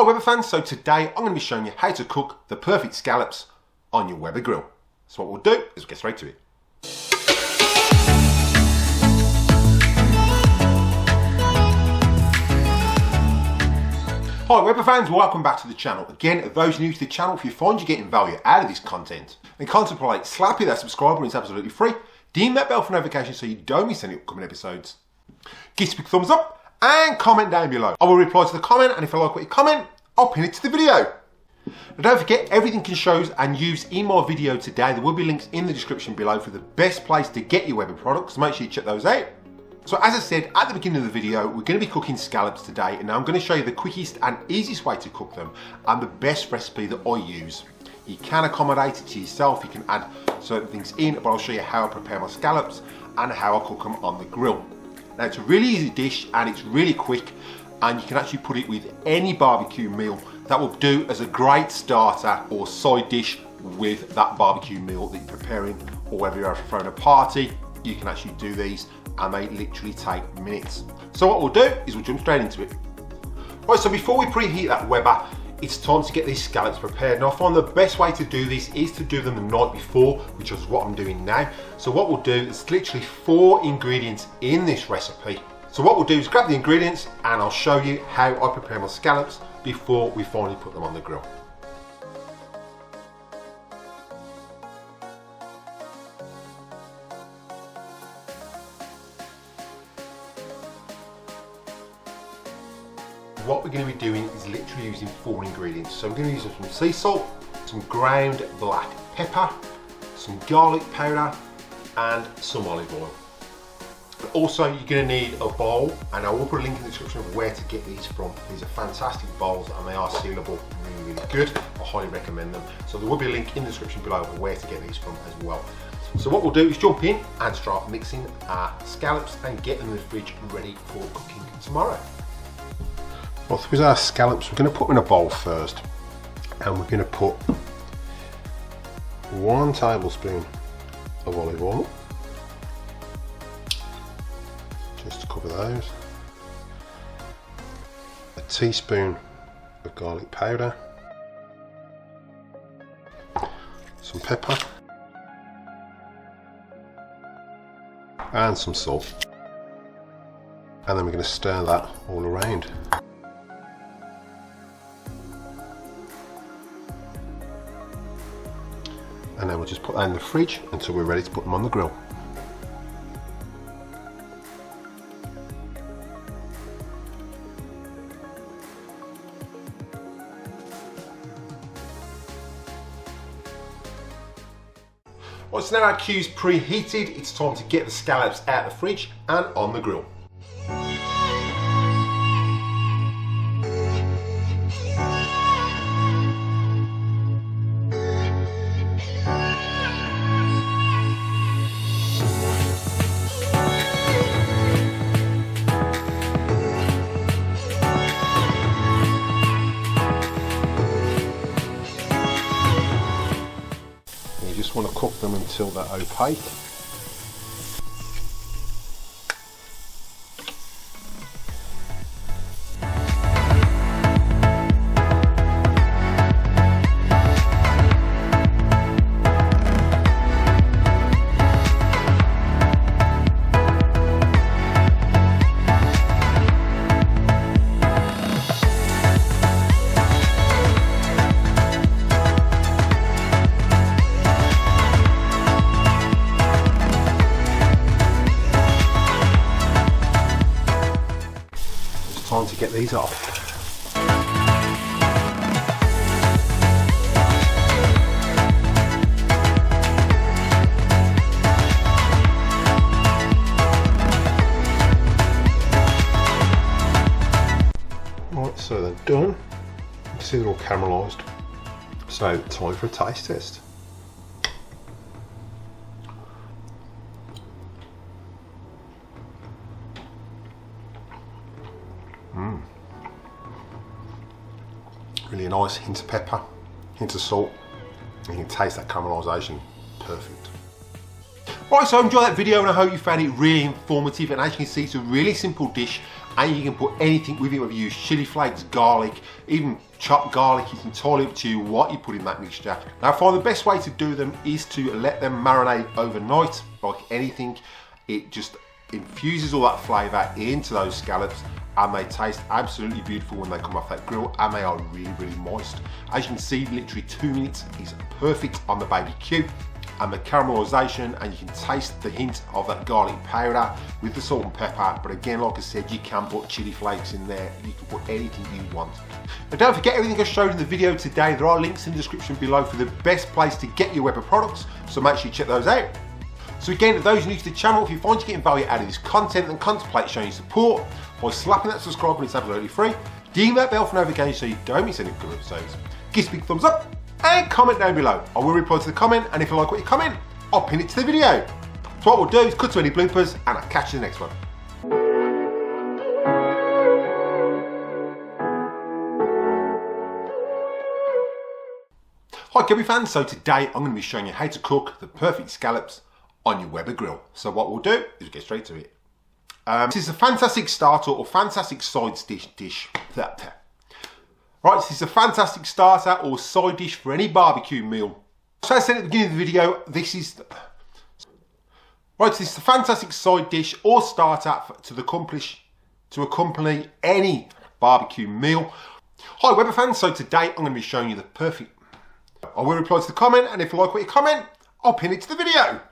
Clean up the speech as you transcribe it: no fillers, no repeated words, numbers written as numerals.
Hi Weber fans, so today I'm going to be showing you how to cook the perfect scallops on your Weber grill. So what we'll do is we'll get straight to it. Hi Weber fans, welcome back to the channel. Again, those new to the channel, if you find you're getting value out of this content, then contemplate slapping that subscribe button. It's absolutely free. Ding that bell for notifications so you don't miss any upcoming episodes. Give us a big thumbs up and comment down below. I will reply to the comment, and if I like what you comment, I'll pin it to the video. Now don't forget, everything can shows and use in my video today. There will be links in the description below for the best place to get your Weber products. Make sure you check those out. So as I said at the beginning of the video, we're going to be cooking scallops today, and I'm going to show you the quickest and easiest way to cook them and the best recipe that I use. You can accommodate it to yourself, you can add certain things in, but I'll show you how I prepare my scallops and how I cook them on the grill. Now it's a really easy dish and it's really quick, and you can actually put it with any barbecue meal. That will do as a great starter or side dish with that barbecue meal that you're preparing, or whether you're throwing a party, you can actually do these and they literally take minutes. So what we'll do is we'll jump straight into it. Right, so before we preheat that Weber, it's time to get these scallops prepared. Now I find the best way to do this is to do them the night before, which is what I'm doing now. So what we'll do is literally 4 ingredients in this recipe. So what we'll do is grab the ingredients and I'll show you how I prepare my scallops before we finally put them on the grill. What we're going to be doing is literally using 4 ingredients. So we're going to use some sea salt, some ground black pepper, some garlic powder and some olive oil. But also you're going to need a bowl, and I will put a link in the description of where to get these from. These are fantastic bowls and they are sealable, really, really good. I highly recommend them. So there will be a link in the description below of where to get these from as well. So what we'll do is jump in and start mixing our scallops and get them in the fridge ready for cooking tomorrow. Well, with our scallops, we're going to put them in a bowl first, and we're going to put 1 tablespoon of olive oil, just to cover those, a teaspoon of garlic powder, some pepper, and some salt, and then we're going to stir that all around. And then we'll just put that in the fridge until we're ready to put them on the grill. Well, so now our Q's preheated, it's time to get the scallops out of the fridge and on the grill. Just want to cook them until they're opaque. Time to get these off. Right, so they're done. You can see they're all caramelised. So time for a taste test. Really nice hint of pepper, hint of salt, and you can taste that caramelisation. Perfect. Right, so enjoy that video and I hope you found it really informative, and as you can see, it's a really simple dish and you can put anything with it, whether you use chili flakes, garlic, even chopped garlic. It's entirely up to you what you put in that mixture. Now I find the best way to do them is to let them marinate overnight. Like anything, it just infuses all that flavour into those scallops, and they taste absolutely beautiful when they come off that grill, and they are really, really moist. As you can see, literally 2 minutes is perfect on the Baby Q, and the caramelisation, and you can taste the hint of that garlic powder with the salt and pepper. But again, like I said, you can put chili flakes in there, you can put anything you want. But don't forget everything I showed in the video today. There are links in the description below for the best place to get your Weber products, so make sure you check those out. So again, for those new to the channel, if you find you're getting value out of this content, then contemplate showing your support by slapping that subscribe button. It's absolutely free. Ding that bell for notifications so you don't miss any good episodes. Give us a big thumbs up and comment down below. I will reply to the comment, and if you like what you comment, I'll pin it to the video. So what we'll do is cut to any bloopers, and I'll catch you in the next one. Hi Kebby fans, so today I'm going to be showing you how to cook the perfect scallops on your Weber grill. So what we'll do is get straight to it. This is a fantastic starter or fantastic side dish. Right, this is a fantastic starter or side dish for any barbecue meal. So as I said at the beginning of the video, this is a fantastic side dish or starter to accompany any barbecue meal. Hi Weber fans, so today I'm going to be showing you the perfect. I will reply to the comment, and if you like what you comment, I'll pin it to the video.